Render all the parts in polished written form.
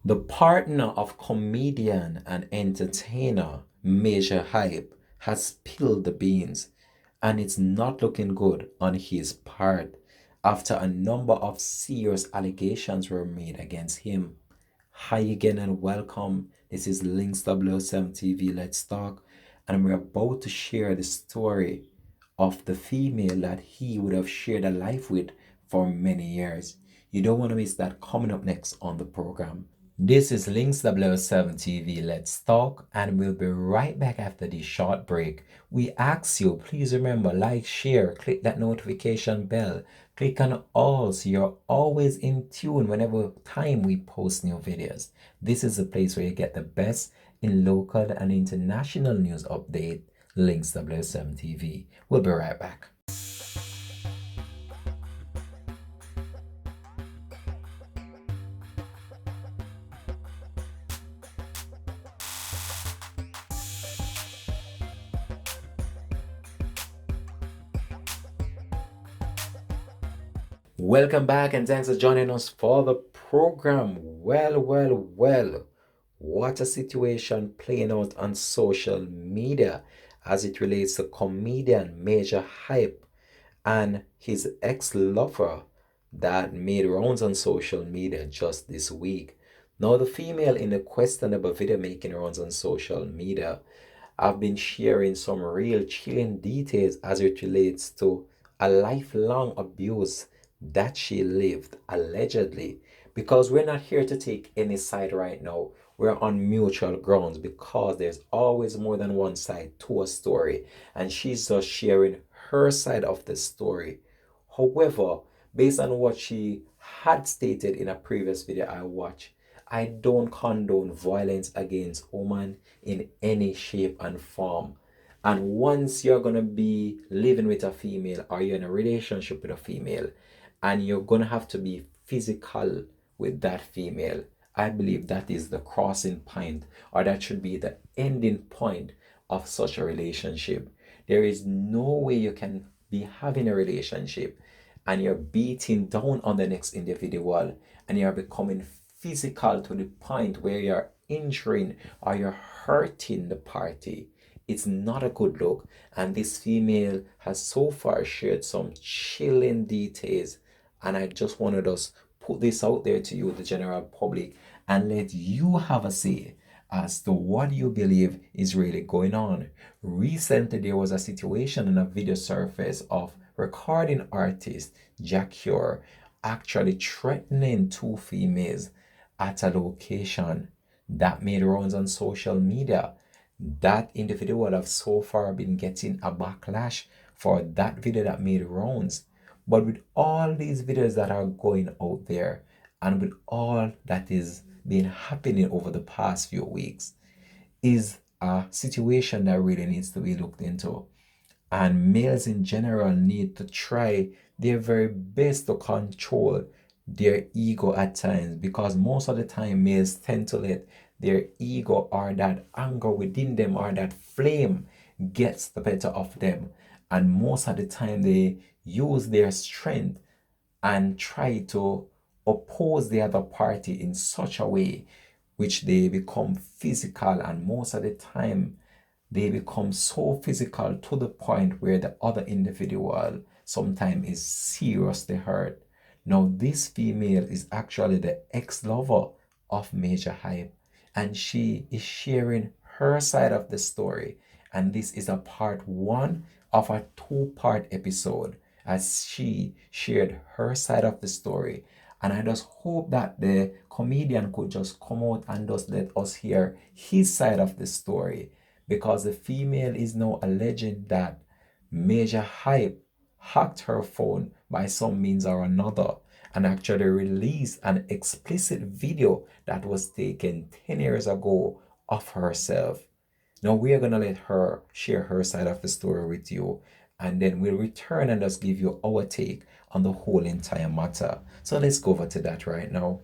The partner of comedian and entertainer Major Hype has spilled the beans, and it's not looking good on his part after a number of serious allegations were made against him. Hi again and welcome. This is Links 007 TV. Let's talk. And we're about to share the story of the female that he would have shared a life with for many years. You don't want to miss that coming up next on the program. This is Links 007 TV. Let's talk, and we'll be right back after this short break. We ask you, please remember, like, share, click that notification bell, click on all so you're always in tune whenever time we post new videos. This is the place where you get the best in local and international news update. Links 007 TV. We'll be right back. Welcome back and thanks for joining us for the program. Well. What a situation playing out on social media as it relates to comedian Major Hype and his ex-lover that made rounds on social media just this week. Now, the female in the questionable video making rounds on social media have been sharing some real chilling details as it relates to a lifelong abuse that she lived allegedly. Because we're not here to take any side right now. We're on mutual grounds because there's always more than one side to a story, and she's just sharing her side of the story. However, based on what she had stated in a previous video I watched, I don't condone violence against women in any shape and form. And once you're gonna be living with a female or you're in a relationship with a female and you're gonna have to be physical with that female, I believe that is the crossing point, or that should be the ending point of such a relationship. There is no way you can be having a relationship and you're beating down on the next individual and you're becoming physical to the point where you're injuring or you're hurting the party. It's not a good look. And this female has so far shared some chilling details. And I just wanted us put this out there to you, the general public, and let you have a say as to what you believe is really going on. Recently, there was a situation in a video surface of recording artist Jack Cure actually threatening two females at a location that made rounds on social media. That individual have so far been getting a backlash for that video that made rounds. But with all these videos that are going out there and with all that is been happening over the past few weeks, is a situation that really needs to be looked into. And males in general need to try their very best to control their ego at times, because most of the time males tend to let their ego or that anger within them or that flame gets the better of them, and most of the time they use their strength and try to oppose the other party in such a way which they become physical, and most of the time they become so physical to the point where the other individual sometimes is seriously hurt. Now, this female is actually the ex-lover of Major Hype, and she is sharing her side of the story. And this is a part one of a two-part episode as she shared her side of the story. And I just hope that the comedian could just come out and just let us hear his side of the story, because the female is now alleging that Major Hype hacked her phone by some means or another and actually released an explicit video that was taken 10 years ago of herself. Now we are going to let her share her side of the story with you, and then we'll return and just give you our take on the whole entire matter. So let's go over to that right now.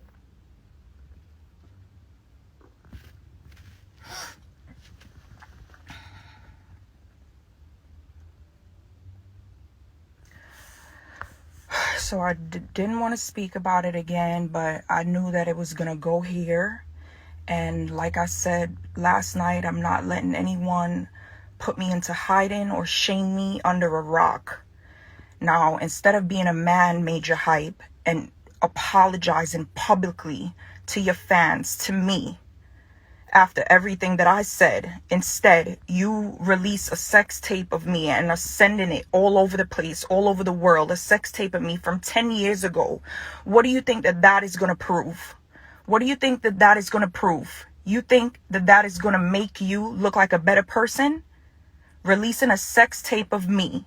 So I didn't want to speak about it again, but I knew that it was going to go here. And like I said last night, I'm not letting anyone put me into hiding or shame me under a rock. Now, instead of being a man, Major Hype, and apologizing publicly to your fans, to me, after everything that I said, instead, you release a sex tape of me and are sending it all over the place, all over the world, a sex tape of me from 10 years ago. What do you think that that is going to prove? What do you think that that is going to prove? You think that that is going to make you look like a better person? Releasing a sex tape of me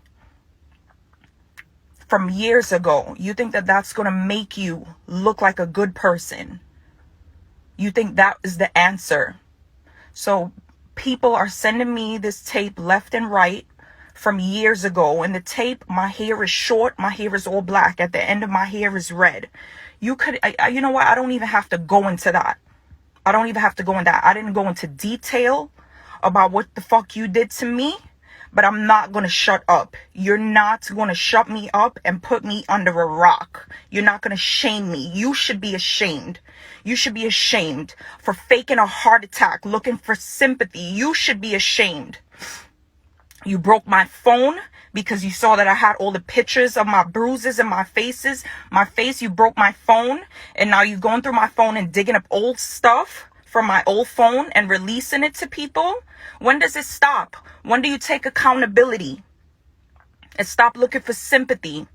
from years ago. You think that that's going to make you look like a good person? You think that is the answer? So people are sending me this tape left and right from years ago. In the tape, my hair is short. My hair is all black. At the end of my hair is red. You know what? I don't even have to go into that. I don't even have to go into that. I didn't go into detail about what the fuck you did to me, but I'm not going to shut up. You're not going to shut me up and put me under a rock. You're not going to shame me. You should be ashamed. You should be ashamed for faking a heart attack, looking for sympathy. You should be ashamed. You broke my phone because you saw that I had all the pictures of my bruises and my face. You broke my phone, and now you're going through my phone and digging up old stuff from my old phone and releasing it to people. When does it stop? When do you take accountability and stop looking for sympathy?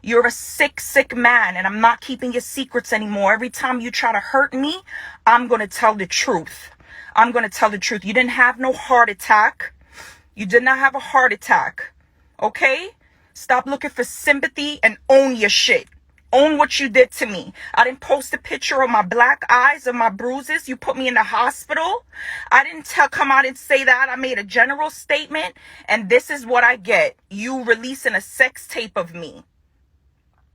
You're a sick, sick man, and I'm not keeping your secrets anymore. Every time you try to hurt me, I'm going to tell the truth. I'm going to tell the truth. You didn't have no heart attack. You did not have a heart attack. Okay? Stop looking for sympathy and own your shit. Own what you did to me. I didn't post a picture of my black eyes, of my bruises. You put me in the hospital. I didn't come out and say that. I made a general statement, and this is what I get. You releasing a sex tape of me.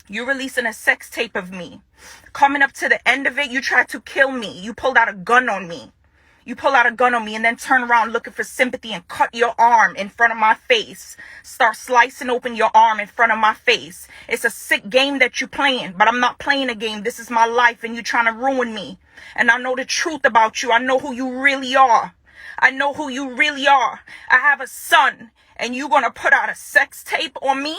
You're releasing a sex tape of me. Coming up to the end of it, you tried to kill me. You pulled out a gun on me. You pull out a gun on me and then turn around looking for sympathy and cut your arm in front of my face. Start slicing open your arm in front of my face. It's a sick game that you're playing, but I'm not playing a game. This is my life, and you're trying to ruin me. And I know the truth about you. I know who you really are. I know who you really are. I have a son, and you're going to put out a sex tape on me?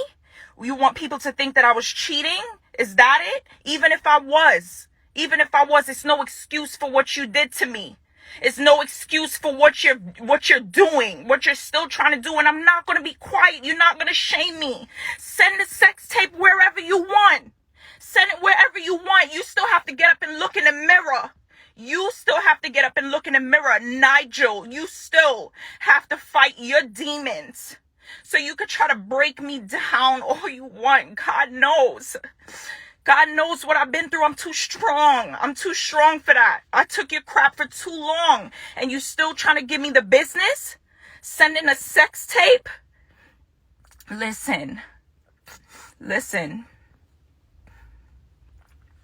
You want people to think that I was cheating? Is that it? Even if I was, it's no excuse for what you did to me. It's no excuse for what you're doing, what you're still trying to do. And I'm not going to be quiet. You're not going to shame me. Send the sex tape wherever you want. Send it wherever you want. You still have to get up and look in the mirror. You still have to get up and look in the mirror. Nigel, you still have to fight your demons. So you could try to break me down all you want. God knows. God knows what I've been through. I'm too strong. I'm too strong for that. I took your crap for too long. And you still trying to give me the business? Sending a sex tape? Listen.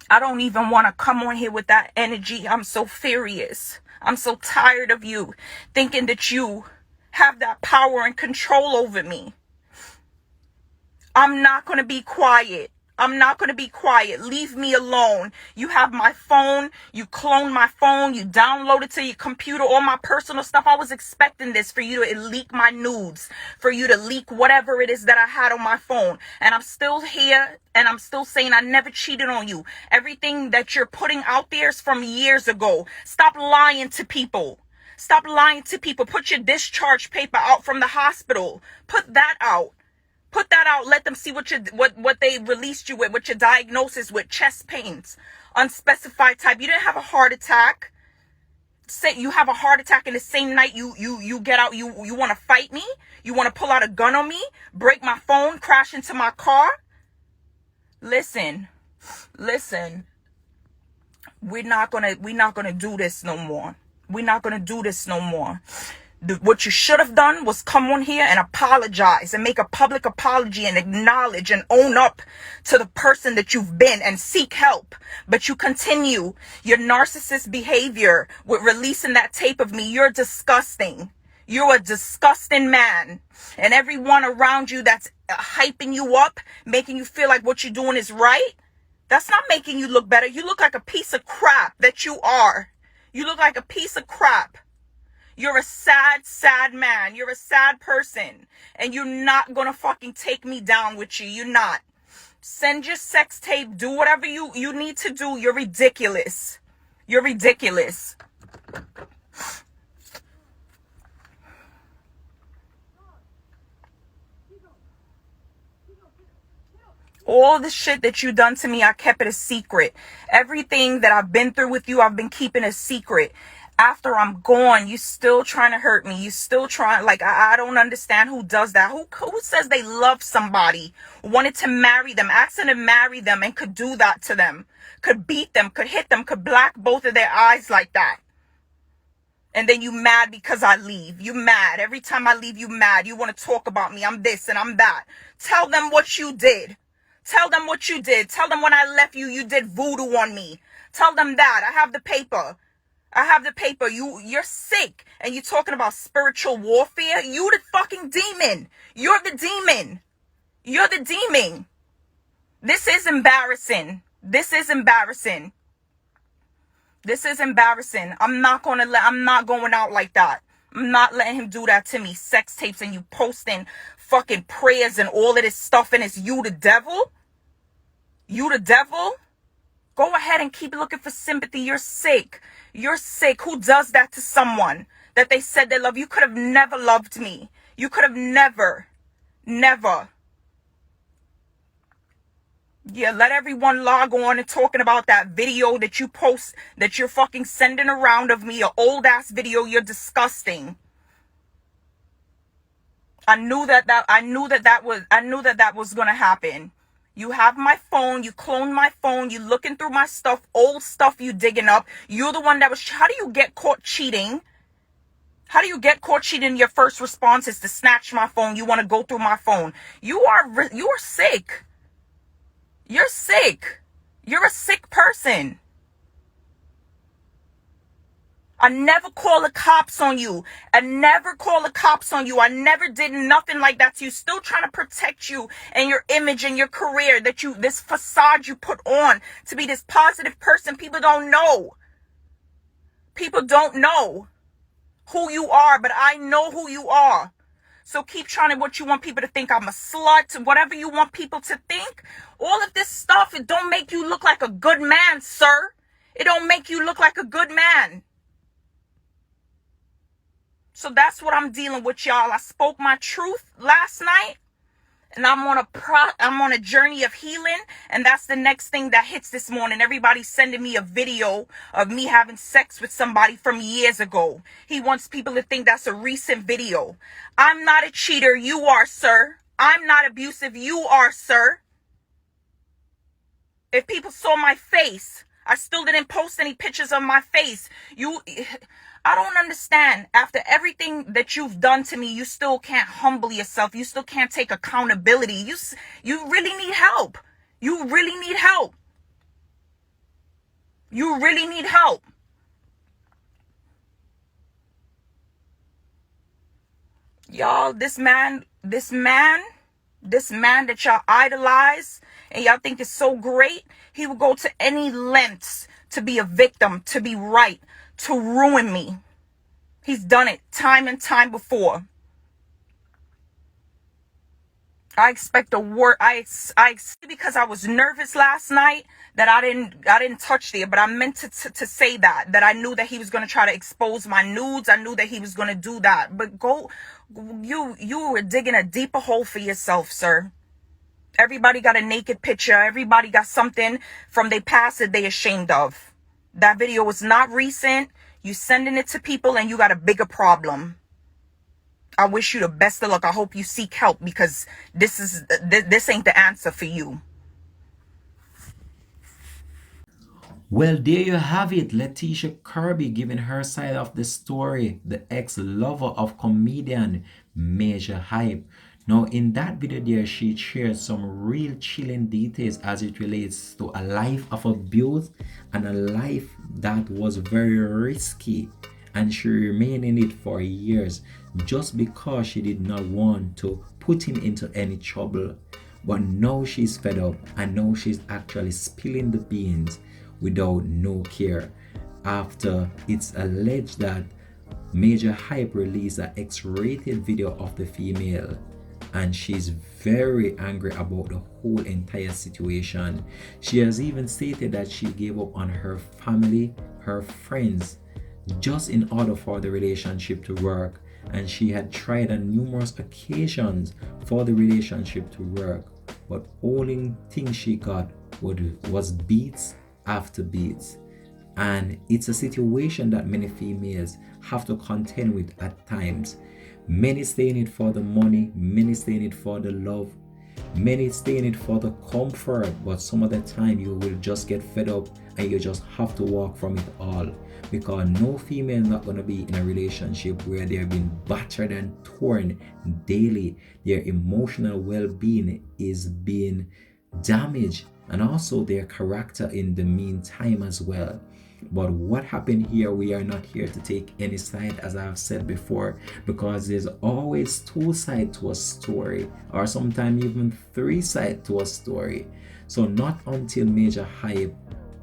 I don't even want to come on here with that energy. I'm so furious. I'm so tired of you thinking that you have that power and control over me. I'm not going to be quiet. Leave me alone. You have my phone. You cloned my phone. You downloaded to your computer all my personal stuff. I was expecting this, for you to leak my nudes, for you to leak whatever it is that I had on my phone. And I'm still here, and I'm still saying I never cheated on you. Everything that you're putting out there is from years ago. Stop lying to people. Put your discharge paper out from the hospital. Put that out. Let them see what they released you with, what your diagnosis with, chest pains, unspecified type. You didn't have a heart attack. Say you have a heart attack in the same night you get out. You want to fight me? You want to pull out a gun on me? Break my phone? Crash into my car? Listen. We're not gonna do this no more. What you should have done was come on here and apologize and make a public apology and acknowledge and own up to the person that you've been and seek help. But you continue your narcissist behavior with releasing that tape of me. You're disgusting. You're a disgusting man. And everyone around you that's hyping you up, making you feel like what you're doing is right, that's not making you look better. You look like a piece of crap that you are. You look like a piece of crap. You're a sad, sad man. You're a sad person. And you're not gonna fucking take me down with you. You're not. Send your sex tape. Do whatever you need to do. You're ridiculous. You're ridiculous. All the shit that you done to me, I kept it a secret. Everything that I've been through with you, I've been keeping a secret. After I'm gone, you still trying to hurt me. You still trying, like, I don't understand who does that. Who says they love somebody, wanted to marry them, asked them to marry them, and could do that to them, could beat them, could hit them, could black both of their eyes like that. And then you mad because I leave. You mad. Every time I leave, you mad. You want to talk about me. I'm this and I'm that. Tell them what you did. Tell them what you did. Tell them when I left you, you did voodoo on me. Tell them that. I have the paper. I have the paper. You're sick. And you're talking about spiritual warfare. You the fucking demon. You're the demon. You're the demon. This is embarrassing. This is embarrassing. This is embarrassing. I'm not going out like that. I'm not letting him do that to me. Sex tapes and you posting fucking prayers and all of this stuff, and it's you the devil? You the devil? Go ahead and keep looking for sympathy. You're sick. You're sick. Who does that to someone that they said they love? You could have never loved me. You could have never. Yeah, let everyone log on and talking about that video that you post, that you're fucking sending around of me, an old ass video. You're disgusting. I knew that was gonna happen. You have my phone, you cloned my phone, you looking through my stuff, old stuff you digging up. You're the one that was, how do you get caught cheating? How do you get caught cheating? Your first response is to snatch my phone. You want to go through my phone. You are sick. You're sick. You're a sick person. I never call the cops on you. I never did nothing like that to you. Still trying to protect you and your image and your career, this facade you put on to be this positive person. People don't know. People don't know who you are, but I know who you are. So keep trying to what you want people to think. I'm a slut, whatever you want people to think. All of this stuff, it don't make you look like a good man, sir. It don't make you look like a good man. So that's what I'm dealing with, y'all. I spoke my truth last night, and I'm on a journey of healing, and that's the next thing that hits this morning. Everybody's sending me a video of me having sex with somebody from years ago. He wants people to think that's a recent video. I'm not a cheater. You are, sir. I'm not abusive. You are, sir. If people saw my face, I still didn't post any pictures of my face. I don't understand. After everything that you've done to me, you still can't humble yourself. You still can't take accountability. You really need help. You really need help. You really need help. Y'all, this man that y'all idolize and y'all think is so great, he will go to any lengths to be a victim, to be right, to ruin me. He's done it time and time before. I expect a word. Because I was nervous last night that I didn't touch there, but I meant to say that I knew that he was going to try to expose my nudes. I knew that he was going to do that. But you were digging a deeper hole for yourself, sir. Everybody got a naked picture. Everybody got something from their past that they ashamed of. That video was not recent. You sending it to people and you got a bigger problem. I wish you the best of luck. I hope you seek help, because this ain't the answer for you. Well, there you have it. Letitia Kirby giving her side of the story, the ex-lover of comedian Majah Hype. Now, in that video there, she shared some real chilling details as it relates to a life of abuse and a life that was very risky. And she remained in it for years just because she did not want to put him into any trouble. But now she's fed up, and now she's actually spilling the beans without no care. after it's alleged that Majah Hype released an X-rated video of the female, and she's very angry about the whole entire situation. She has even stated that she gave up on her family, her friends, just in order for the relationship to work, and she had tried on numerous occasions for the relationship to work, but only thing she got was beats after beats. And it's a situation that many females have to contend with at times. Many stay in it for the money, many stay in it for the love, many stay in it for the comfort, but some of the time you will just get fed up and you just have to walk from it all, because no female is not going to be in a relationship where they're being battered and torn daily. Their emotional well-being is being damaged, and also their character in the meantime as well. But what happened here, we are not here to take any side, as I've said before, because there's always two sides to a story, or sometimes even three sides to a story. So not until Majah Hype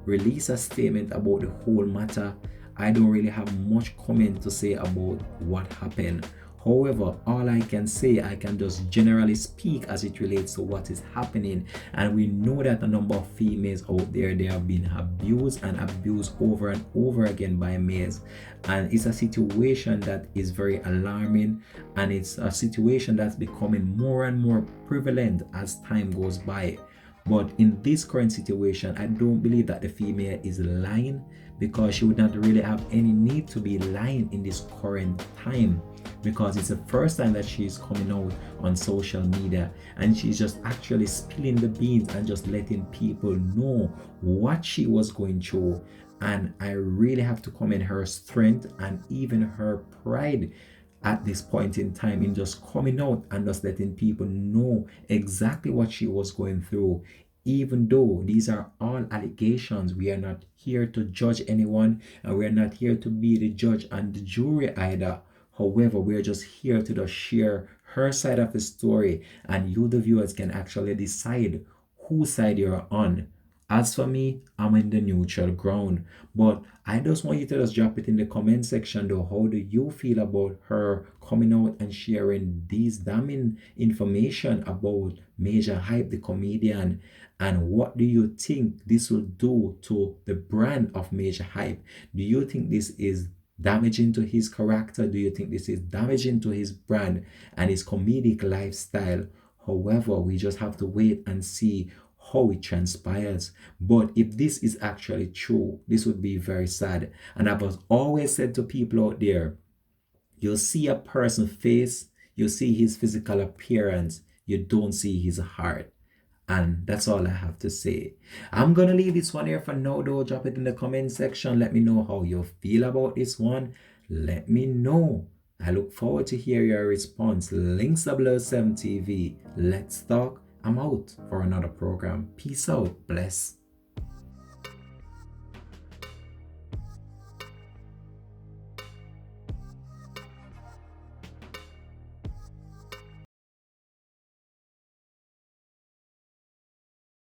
release a statement about the whole matter, I don't really have much comment to say about what happened. However, all I can say, I can just generally speak as it relates to what is happening. And we know that a number of females out there, they have been abused and abused over and over again by males. And it's a situation that is very alarming, and it's a situation that's becoming more and more prevalent as time goes by. But in this current situation, I don't believe that the female is lying, because she would not really have any need to be lying in this current time, because it's the first time that she's coming out on social media, and she's just actually spilling the beans and just letting people know what she was going through. And I really have to commend her strength and even her pride at this point in time, in just coming out and just letting people know exactly what she was going through. Even though these are all allegations, we are not here to judge anyone, and we are not here to be the judge and the jury either. However, we are just here to just share her side of the story, and you, the viewers, can actually decide whose side you're on. As for me, I'm in the neutral ground. But I just want you to just drop it in the comment section though. How do you feel about her coming out and sharing these damning information about Majah Hype, the comedian? And what do you think this will do to the brand of Majah Hype? Do you think this is damaging to his character? Do you think this is damaging to his brand and his comedic lifestyle? However, we just have to wait and see how it transpires. But if this is actually true, this would be very sad. And I've always said to people out there, you'll see a person's face, you see his physical appearance, you don't see his heart. And that's all I have to say. I'm gonna leave this one here for now though. Drop it in the comment section. Let me know how you feel about this one. Let me know. I look forward to hear your response. Links 007 TV. Let's talk. I'm out for another program. Peace out. Bless.